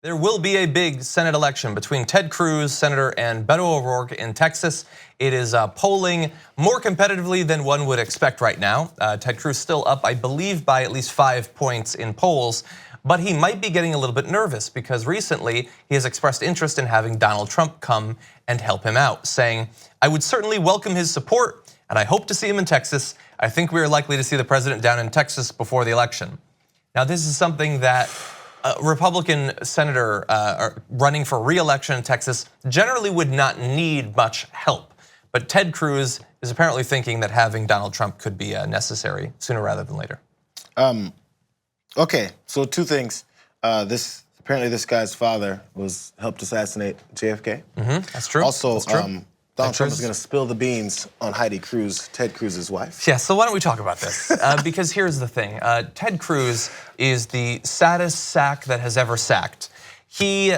There will be a big Senate election between Ted Cruz, Senator, and Beto O'Rourke in Texas. It is polling more competitively than one would expect right now. Ted Cruz still up, I believe, by at least 5 points in polls. But he might be getting a little bit nervous because recently he has expressed interest in having Donald Trump come and help him out, saying, "I would certainly welcome his support, and I hope to see him in Texas. I think we are likely to see the president down in Texas before the election." Now, this is something that a Republican senator running for re-election in Texas generally would not need much help. But Ted Cruz is apparently thinking that having Donald Trump could be necessary sooner rather than later. Okay, so two things. Apparently this guy's father was helped assassinate JFK. That's true. Also, That's true. Donald Trump is going to spill the beans on Heidi Cruz, Ted Cruz's wife. Yeah, so why don't we talk about this? Because here's the thing. Ted Cruz is the saddest sack that has ever sacked. He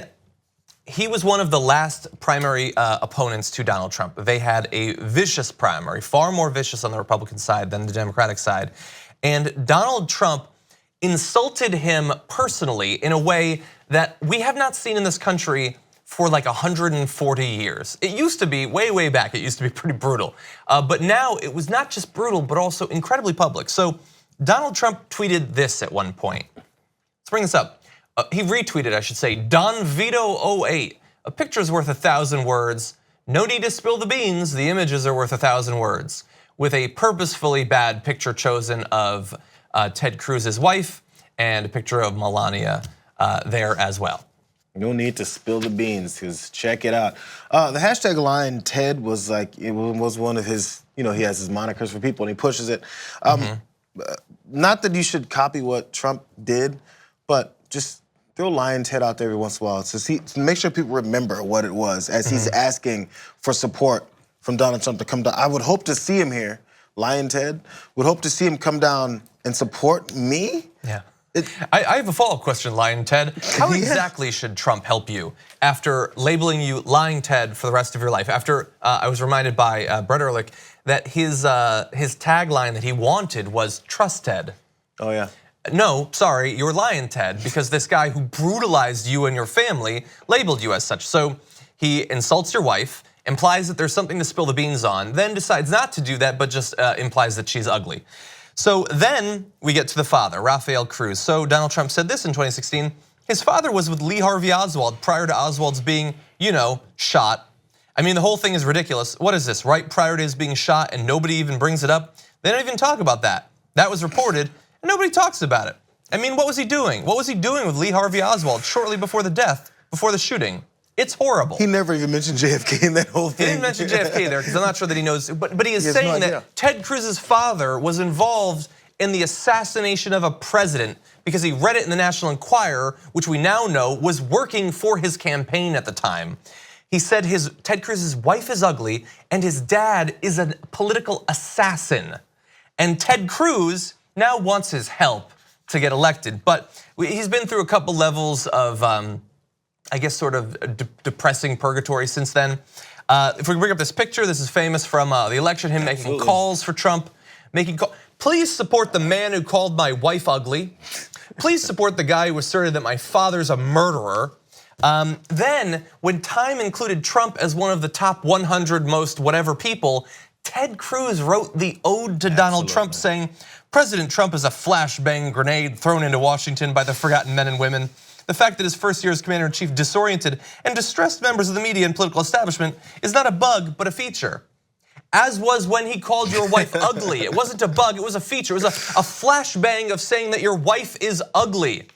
was one of the last primary opponents to Donald Trump. They had a vicious primary, far more vicious on the Republican side than the Democratic side. And Donald Trump insulted him personally in a way that we have not seen in this country for like 140 years. It used to be, way back, it used to be pretty brutal. But now it was not just brutal, but also incredibly public. So Donald Trump tweeted this at one point. Let's bring this up. He retweeted, I should say, Don Vito 08. A picture's worth 1,000 words. No need to spill the beans, the images are worth 1,000 words. With a purposefully bad picture chosen of Ted Cruz's wife and a picture of Melania there as well. No need to spill the beans, because check it out. The hashtag line Ted was like, it was one of his, he has his monikers for people and he pushes it. Not that you should copy what Trump did, but just throw Lion Ted out there every once in a while to make sure people remember what it was as he's asking for support from Donald Trump to come down. I would hope to see him here, Lion Ted, would hope to see him come down and support me. Yeah. I have a follow-up question, Lying Ted. How exactly should Trump help you after labeling you Lying Ted for the rest of your life? After I was reminded by Brett Ehrlich that his tagline that he wanted was Trust Ted. Oh yeah. No, sorry, you're Lying Ted, because this guy who brutalized you and your family labeled you as such. So he insults your wife, implies that there's something to spill the beans on, then decides not to do that, but just implies that she's ugly. So then we get to the father, Rafael Cruz. So Donald Trump said this in 2016, his father was with Lee Harvey Oswald prior to Oswald's being, shot. I mean, the whole thing is ridiculous. What is this, right prior to his being shot and nobody even brings it up? They don't even talk about that. That was reported and nobody talks about it. I mean, what was he doing? What was he doing with Lee Harvey Oswald shortly before the death, before the shooting? It's horrible. He never even mentioned JFK in that whole thing. He didn't mention JFK there because I'm not sure that he knows, but he is saying that Ted Cruz's father was involved in the assassination of a president because he read it in the National Enquirer, which we now know was working for his campaign at the time. He said Ted Cruz's wife is ugly and his dad is a political assassin. And Ted Cruz now wants his help to get elected, but he's been through a couple levels of I guess sort of depressing purgatory since then. If we bring up this picture, this is famous from the election, him making calls for Trump, please support the man who called my wife ugly. Please support the guy who asserted that my father's a murderer. Then, when Time included Trump as one of the top 100 most whatever people, Ted Cruz wrote the ode to Donald Trump saying, President Trump is a flashbang grenade thrown into Washington by the forgotten men and women. The fact that his first year as commander-in-chief disoriented and distressed members of the media and political establishment is not a bug, but a feature. As was when he called your wife ugly. It wasn't a bug, it was a feature. It was a flashbang of saying that your wife is ugly.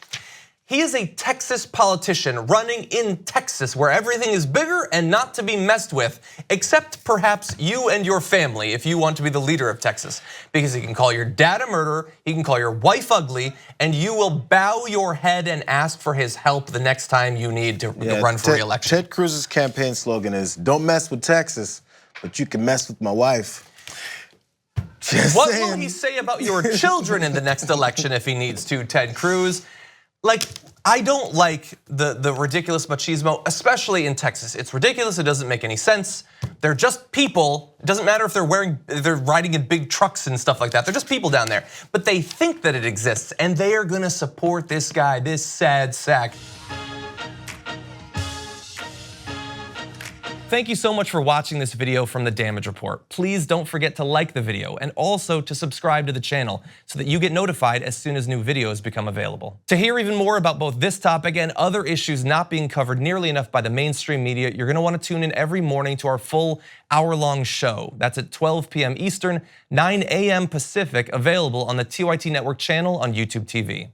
He is a Texas politician running in Texas where everything is bigger and not to be messed with, except perhaps you and your family if you want to be the leader of Texas. Because he can call your dad a murderer, he can call your wife ugly, and you will bow your head and ask for his help the next time you need to run for re-election. Ted Cruz's campaign slogan is, don't mess with Texas, but you can mess with my wife. What will he say about your children in the next election if he needs to, Ted Cruz? Like, I don't like the ridiculous machismo, especially in Texas. It's ridiculous, it doesn't make any sense. They're just people. It doesn't matter if they're riding in big trucks and stuff like that. They're just people down there. But they think that it exists and they are gonna support this guy, this sad sack. Thank you so much for watching this video from the Damage Report. Please don't forget to like the video and also to subscribe to the channel so that you get notified as soon as new videos become available. To hear even more about both this topic and other issues not being covered nearly enough by the mainstream media, you're gonna wanna tune in every morning to our full hour-long show. That's at 12 p.m. Eastern, 9 a.m. Pacific, available on the TYT Network channel on YouTube TV.